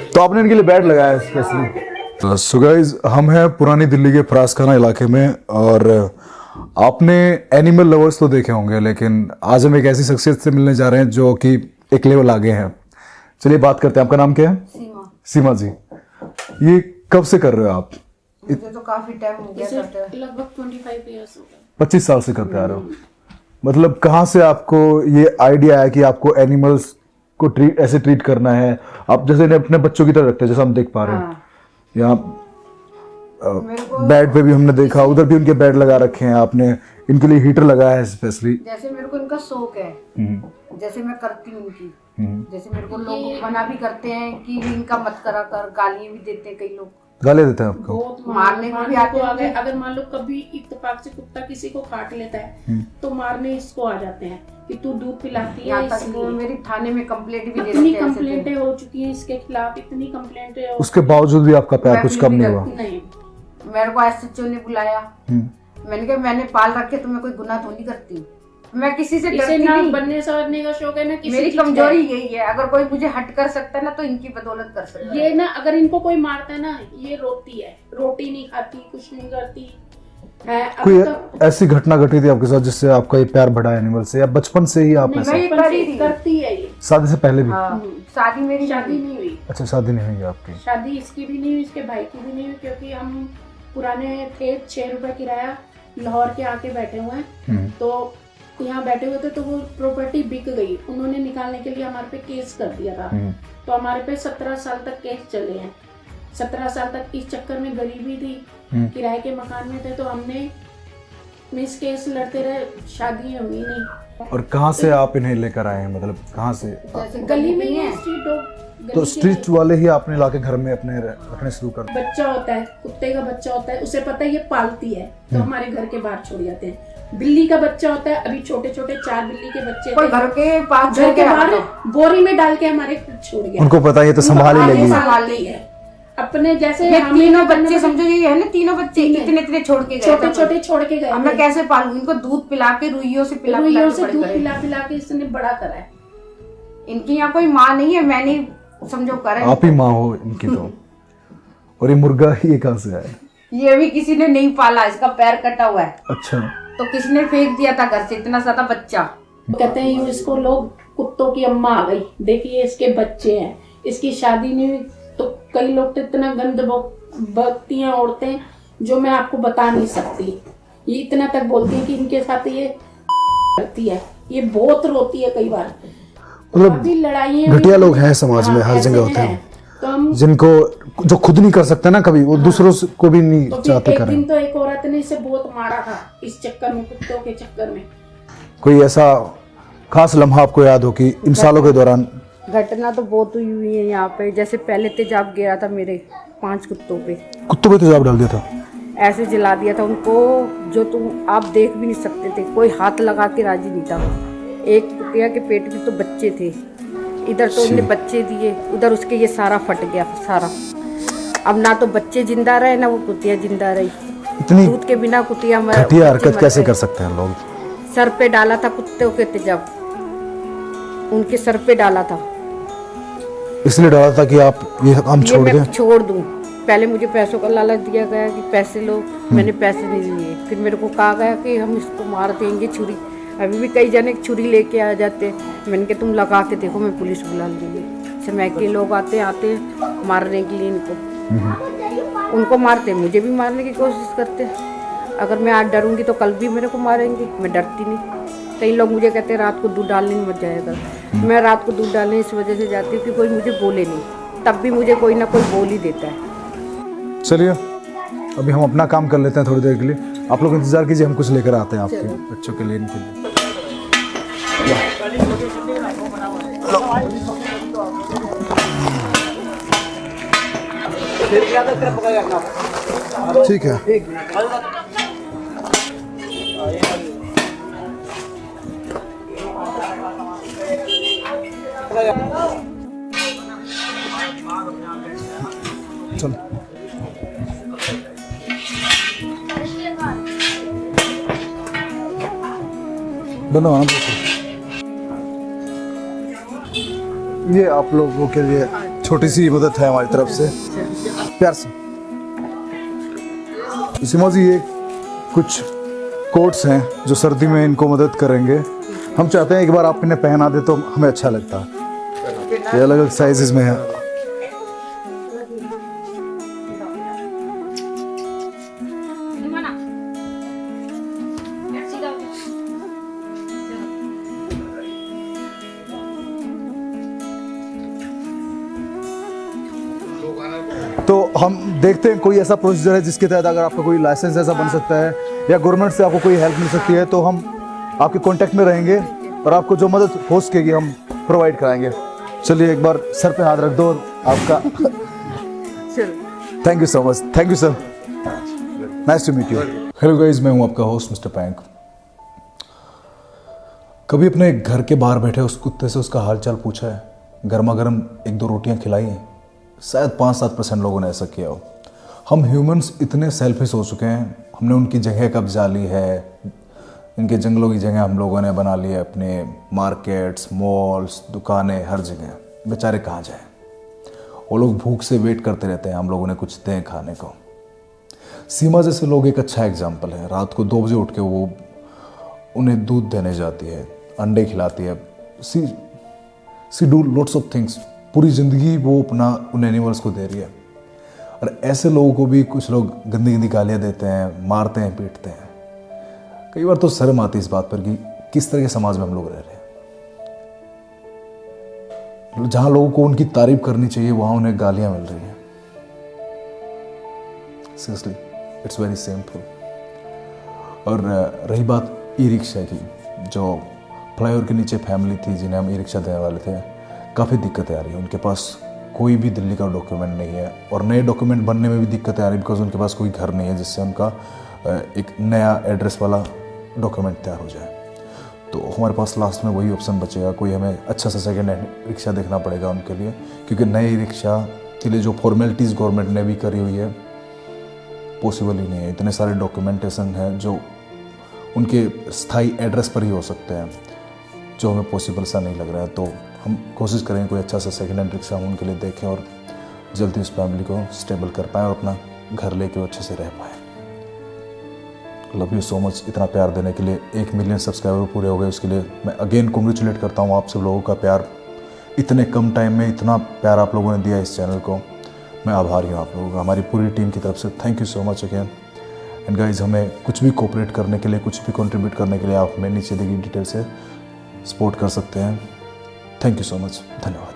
तो आपने इनके लिए बेड लगाया है स्पेशली। सो गाइस, हम हैं पुरानी दिल्ली के फरास खाना इलाके में, और आपने एनिमल लवर्स तो देखे होंगे, लेकिन आज हम एक ऐसी शख्सियत से मिलने जा रहे हैं जो कि एक लेवल आगे हैं। चलिए बात करते हैं। आपका नाम क्या है? सीमा। सीमा जी, ये कब से कर रहे हो आप? मुझे तो काफी टाइम हो गया करते हैं। लगभग 25 ईयर्स हो गए। 25 साल से करते आ रहे हो। मतलब कहाँ से आपको ये आइडिया है कि आपको एनिमल्स को ऐसे ट्रीट करना है? आप जैसे अपने बच्चों की तरह रखते हैं, जैसा हम देख पा रहे हैं। यहाँ बेड पे भी हमने देखा, उधर भी उनके बेड लगा रखे हैं आपने, इनके लिए हीटर लगाया है स्पेशली। जैसे मेरे को इनका शौक है, जैसे मैं करती हूँ इनकी, जैसे मेरे को लोग मना भी करते हैं कि इनका मत करा कर, गालियाँ भी देते हैं कई लोग। गाली देते हैं आपको? बहुत मारने को भी आते हैं। अगर मान लो कभी इत्तेफाक से कुत्ता किसी को काट लेता है तो मारने इसको आ जाते हैं कि तू दूध पिलाती है। यहाँ तक वो मेरी थाने में कंप्लेंट भी दे इतनी देते हैं। कंप्लेंटें हो चुकी हैं इसके खिलाफ, इतनी कंप्लेंटें उसके बावजूद भी आपका प्यार कुछ कम नहीं हुआ? नहीं। मेरे को एसएचओ ने बुलाया, मैंने कहा मैंने पाल रखे तो मैं कोई गुनाह तो नहीं करती, मैं किसी से डरती ना नहीं। बनने सवरने का शौक है ना किसी मेरी चीज का। कमजोरी यही है, अगर कोई मुझे हट कर सकता है ना तो इनकी बदौलत कर सकता है। ये ना अगर इनको कोई मारता है ना, ये रोती है, रोटी नहीं खाती, कुछ नहीं करती है। कोई ऐसी घटना घटी थी आपके साथ जिससे आपका ये प्यार बढ़ा एनिमल से, या बचपन से ही आप ऐसे? करती है ये। शादी से पहले भी? शादी मेरी शादी नहीं हुई। अच्छा, शादी नहीं हुई आपकी? शादी इसकी भी नहीं हुई, इसके भाई की भी नहीं हुई, क्योंकि हम पुराने थे, 6 रुपए किराया लाहौर के आके बैठे हुए हैं, तो यहाँ बैठे हुए थे, तो वो प्रॉपर्टी बिक गई, उन्होंने निकालने के लिए हमारे पे केस कर दिया था। तो हमारे पे 17 साल तक केस चले हैं। 17 साल तक इस चक्कर में गरीबी थी, किराए के मकान में थे, तो हमने मिस केस लड़ते रहे, शादी हुई नहीं। और कहाँ से आप इन्हें लेकर आए हैं? मतलब कहाँ से? गली में ही है, स्ट्रीट डॉग। तो स्ट्रीट वाले ही आपने लाके घर में अपने रखने शुरू कर? बच्चा होता है, कुत्ते का बच्चा होता है, उसे पता है ये पालती है, तो हमारे घर के बाहर छोड़ जाते हैं। बिल्ली का बच्चा होता है, अभी छोटे छोटे 4 बिल्ली के बच्चे कोई घर के पास घर के बाहर बोरी में डाल के हमारे छोड़ गया। उनको पता है ये तो संभाल ही लेगी। संभाल ली है अपने जैसे। तीनों बच्चे समझो, ये है ना, तीनों बच्चे इतने इतने छोड़ के गए, छोटे छोटे छोड़ के गए। अब मैं कैसे पालूं इनको? दूध पिला के, रुइयों से पिला दूध पिला पिला के इसने बड़ा करा है। इनकी यहाँ कोई माँ नहीं है, मैंने समझो करा। आप ही माँ हो इनकी तो। और ये मुर्गा ये कहाँ से आया? ये भी किसी ने नहीं पाला, इसका पैर कटा हुआ है। अच्छा। तो किसने फेंक दिया था घर से इतना ज्यादा बच्चा? कहते हैं यूं इसको लोग कुत्तों की अम्मा आ गई, देखिए इसके बच्चे हैं, इसकी शादी नहीं हुई। तो कई लोग तो इतना गंद बकती हैं औरतें, जो मैं आपको बता नहीं सकती। ये इतना तक बोलती है कि इनके साथ ये करती है, ये बहुत रोती है कई बार। मतलब लड़ाइयाँ घटिया लोग हैं समाज में, हर जगह होते हैं, तो हम जिनको जो खुद नहीं कर सकते ना कभी, वो दूसरों को भी नहीं तो चाहते एक करें। दिन तो एक औरत ने इसे बहुत मारा था इस चक्कर में, कुत्तों के चक्कर में। कोई ऐसा खास लम्हा आपको याद हो कि इन सालों के दौरान? घटना तो बहुत हुई है यहाँ पे। जैसे पहले तेजाब गिरा था मेरे 5 कुत्तों पे। कुत्तों पे तेजाब डाल दिया था? ऐसे जला दिया था उनको, जो तुम आप देख भी नहीं सकते थे, कोई हाथ लगा के राजी नहीं था। एक कुतिया के पेट में तो बच्चे थे, इधर तो उन्हें बच्चे दिए, उधर उसके ये सारा फट गया सारा। अब ना तो बच्चे जिंदा रहे, ना वो कुतिया जिंदा रही। इतनी दूध के बिना कुतिया घटिया हरकत कैसे कर सकते हैं लोग? सर पे डाला था कुत्तों के तेजाब, उनके सर पे डाला था। इसलिए डाला था कि आप ये काम छोड़ दें? छोड़ दूं। पहले मुझे पैसों का लालच दिया गया कि पैसे लो, मैंने पैसे नहीं लिए। फिर मेरे को कहा गया कि हम इसको मार देंगे छुरी। अभी भी कई जने छुरी लेके आ जाते, मैंने कहा तुम लगा के देखो, मैं पुलिस बुला लूंगी। समय के लोग आते मारने के लिए इनको, उनको मारते, मुझे भी मारने की कोशिश करते। अगर मैं आज डरूंगी तो कल भी मेरे को मारेंगे, मैं डरती नहीं। कई लोग मुझे कहते हैं रात को दूध डालने नहीं मत जाएगा। मैं रात को दूध डालने इस वजह से जाती हूँ कि कोई मुझे बोले नहीं, तब भी मुझे कोई ना कोई बोल ही देता है। चलिए अभी हम अपना काम कर लेते हैं थोड़ी देर के लिए, आप लोग इंतजार कीजिए, हम कुछ लेकर आते हैं आपके बच्चों के लिए, इनके लिए। ठीक है। चल बनवाना। ये आप लोगों के लिए छोटी सी मदद है हमारी तरफ से, प्यार से। सीमा जी, ये कुछ कोट्स हैं जो सर्दी में इनको मदद करेंगे। हम चाहते हैं एक बार आप इन्हें पहना दे तो हमें अच्छा लगता है। ये अलग अलग साइजेस में है। तो हम देखते हैं कोई ऐसा प्रोसीजर है जिसके तहत अगर आपका कोई लाइसेंस ऐसा बन सकता है या गवर्नमेंट से आपको कोई हेल्प मिल सकती है तो हम आपके कांटेक्ट में रहेंगे और आपको जो मदद हो सकेगी हम प्रोवाइड कराएंगे। चलिए एक बार सर पे हाथ रख दो और आपका thank you so much. Thank you sir, nice to meet you. Hello guys, मैं हूं आपका होस्ट मिस्टर पैंक। कभी अपने घर के बाहर बैठे उस कुत्ते से उसका हालचाल पूछा है? गर्मा गर्म 1-2 रोटियां खिलाई हैं? शायद 5-7% लोगों ने ऐसा किया हो। हम ह्यूमंस इतने सेल्फिश हो चुके हैं, हमने उनकी जगह कब्जा ली है, इनके जंगलों की जगह हम लोगों ने बना ली है, अपने मार्केट्स, मॉल्स, दुकानें, हर जगह। बेचारे कहाँ जाएं? वो लोग भूख से वेट करते रहते हैं हम लोगों ने कुछ दें खाने को। सीमा जैसे लोग एक अच्छा एग्जाम्पल है। रात को 2 बजे उठ के वो उन्हें दूध देने जाती है, अंडे खिलाती है, सी डू लॉट्स ऑफ थिंग्स। पूरी ज़िंदगी वो अपना उन एनिमल्स को दे रही है। और ऐसे लोगों को भी कुछ लोग गंदी गंदी गालियाँ देते हैं, मारते हैं, पीटते हैं। कई बार तो शर्म आती है इस बात पर कि किस तरह के समाज में हम लोग रह रहे हैं। जहाँ लोगों को उनकी तारीफ करनी चाहिए वहाँ उन्हें गालियाँ मिल रही हैं। Seriously it's very simple. और रही बात ई रिक्शा की, जो फ्लाईओवर के नीचे फैमिली थी जिन्हें हम ई रिक्शा देने वाले थे, काफ़ी दिक्कतें आ रही हैं। उनके पास कोई भी दिल्ली का डॉक्यूमेंट नहीं है और नए डॉक्यूमेंट बनने में भी दिक्कतें आ रही है बिकॉज उनके पास कोई घर नहीं है जिससे उनका एक नया एड्रेस वाला डॉक्यूमेंट तैयार हो जाए। तो हमारे पास लास्ट में वही ऑप्शन बचेगा, कोई हमें अच्छा सा सेकेंड हैंड रिक्शा देखना पड़ेगा उनके लिए, क्योंकि नए रिक्शा के लिए जो फॉर्मेलिटीज़ गवर्नमेंट ने भी करी हुई है पॉसिबल ही नहीं है। इतने सारे डॉक्यूमेंटेशन हैं जो उनके स्थायी एड्रेस पर ही हो सकते हैं, जो हमें पॉसिबल सा नहीं लग रहा है। तो हम कोशिश करेंगे कोई अच्छा सा सेकेंड हैंड रिक्शा हम उनके लिए देखें और जल्दी उस फैमिली को स्टेबल कर पाएँ और अपना घर लेके अच्छे से रह पाएँ। लव यू सो मच इतना प्यार देने के लिए। 1 मिलियन सब्सक्राइबर पूरे हो गए, उसके लिए मैं अगेन कॉन्ग्रेचुलेट करता हूँ आप सब लोगों का। प्यार इतने कम टाइम में इतना प्यार आप लोगों ने दिया इस चैनल को, मैं आभारी हूँ आप लोगों का, हमारी पूरी टीम की तरफ से। Thank you so much again. And guys, हमें कुछ भी कोऑपरेट करने के लिए, कुछ भी कंट्रीब्यूट करने के लिए आप हमें नीचे दी गई डिटेल से सपोर्ट कर सकते हैं। थैंक यू सो मच, धन्यवाद।